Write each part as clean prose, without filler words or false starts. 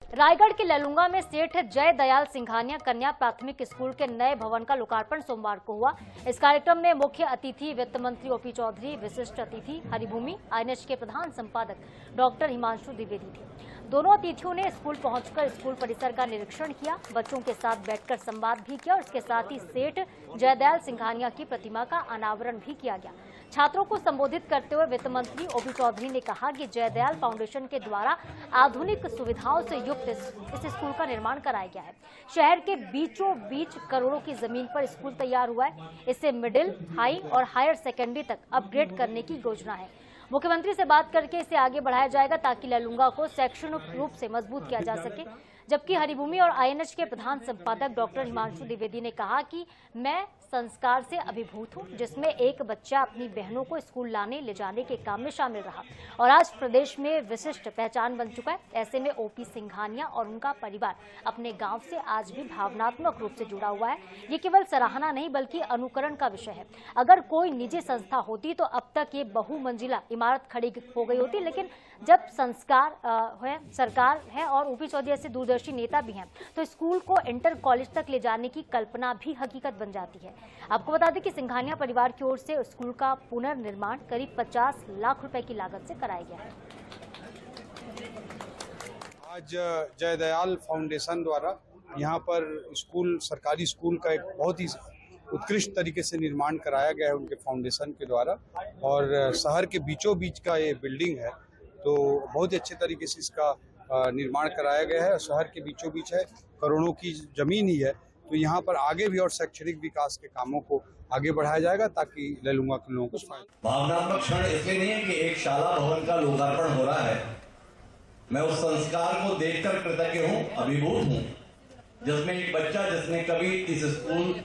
रायगढ़ के ललुंगा में सेठ जय दयाल सिंघानिया कन्या प्राथमिक स्कूल के नए भवन का लोकार्पण सोमवार को हुआ। इस कार्यक्रम में मुख्य अतिथि वित्त मंत्री ओपी चौधरी, विशिष्ट अतिथि हरिभूमि आईएनएच के प्रधान संपादक डॉक्टर हिमांशु द्विवेदी थे। दोनों अतिथियों ने स्कूल पहुंचकर स्कूल परिसर का निरीक्षण किया, बच्चों के साथ बैठकर संवाद भी किया और इसके साथ ही सेठ जयदयाल सिंघानिया की प्रतिमा का अनावरण भी किया गया। छात्रों को संबोधित करते हुए वित्त मंत्री ओपी चौधरी ने कहा कि जयदयाल फाउंडेशन के द्वारा आधुनिक सुविधाओं से युक्त इस स्कूल का निर्माण कराया गया है। शहर के बीचों बीच करोड़ों की जमीन पर स्कूल तैयार हुआ है। इससे मिडिल, हाई और हायर सेकेंडरी तक अपग्रेड करने की योजना है। मुख्यमंत्री से बात करके इसे आगे बढ़ाया जाएगा ताकि ललुंगा को शैक्षणिक रूप से मजबूत किया जा सके। जबकि हरिभूमि और आईएनएच के प्रधान संपादक डॉक्टर हिमांशु द्विवेदी ने कहा कि मैं संस्कार से अभिभूत हूं, जिसमें एक बच्चा अपनी बहनों को स्कूल लाने ले जाने के काम में शामिल रहा और आज प्रदेश में विशिष्ट पहचान बन चुका है। ऐसे में ओपी सिंघानिया और उनका परिवार अपने गांव से आज भी भावनात्मक रूप से जुड़ा हुआ है। ये केवल सराहना नहीं बल्कि अनुकरण का विषय है। अगर कोई निजी संस्था होती तो अब तक ये बहुमंजिला इमारत खड़ी हो गई होती, लेकिन जब संस्कार है, सरकार है और ओपी चौधरी ऐसे दूरदर्शी नेता भी हैं, तो स्कूल को इंटर कॉलेज तक ले जाने की कल्पना भी हकीकत बन जाती है। आपको बता दें कि सिंघानिया परिवार की ओर से स्कूल का पुनर्निर्माण करीब 50 लाख रुपए की लागत से कराया गया है। आज जयदयाल फाउंडेशन द्वारा यहाँ पर स्कूल, सरकारी स्कूल का एक बहुत ही उत्कृष्ट तरीके से निर्माण कराया गया है उनके फाउंडेशन के द्वारा। और शहर के बीचों बीच का ये बिल्डिंग है, तो बहुत ही अच्छे तरीके से इसका निर्माण कराया गया है। शहर के बीचों बीच है, करोड़ों की जमीन ही है, तो यहाँ पर आगे भी और शैक्षणिक विकास के कामों को आगे बढ़ाया जाएगा ताकि ललुंगा के लोगों को फायदा। भावनात्मक क्षण इसलिए नहीं है कि एक शाला भवन का लोकार्पण हो रहा है। मैं उस संस्कार को देखकर कृतज्ञ हूँ, अभिभूत हूँ, जिसमें एक बच्चा जिसने कभी इस स्कूल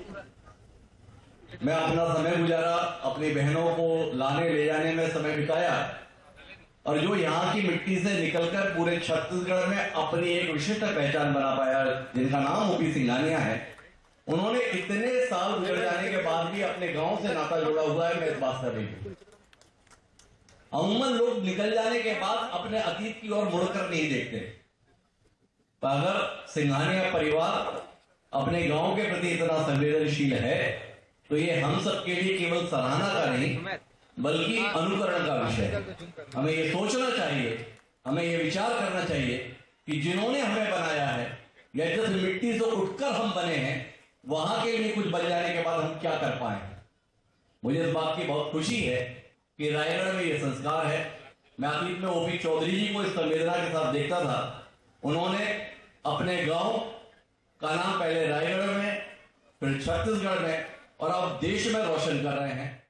में अपना समय गुजारा, अपनी बहनों को लाने ले जाने में समय बिताया और जो यहाँ की मिट्टी से निकलकर पूरे छत्तीसगढ़ में अपनी एक विशिष्ट पहचान बना पाया, जिनका नाम ओपी सिंघानिया है। उन्होंने इतने साल गुजर जाने के बाद भी अपने गांव से नाता जोड़ा हुआ है। मैं इस बात से अभिभूत। अमूमन लोग निकल जाने के बाद अपने अतीत की ओर मुड़कर नहीं देखते, पर अगर सिंघानिया परिवार अपने गांव के प्रति इतना संवेदनशील है तो ये हम सबके लिए केवल सराहना का नहीं बल्कि अनुकरण का विषय है। हमें ये सोचना चाहिए, हमें ये विचार करना चाहिए कि जिन्होंने हमें बनाया है या जिस मिट्टी से उठकर हम बने हैं, वहां के लिए कुछ बन जाने के बाद हम क्या कर पाए। मुझे इस बात की बहुत खुशी है कि रायगढ़ में ये संस्कार है। मैं अतीत में ओपी चौधरी जी को इस संवेदना के साथ देखता था। उन्होंने अपने गांव का नाम पहले रायगढ़ में, फिर छत्तीसगढ़ में और अब देश में रोशन कर रहे हैं।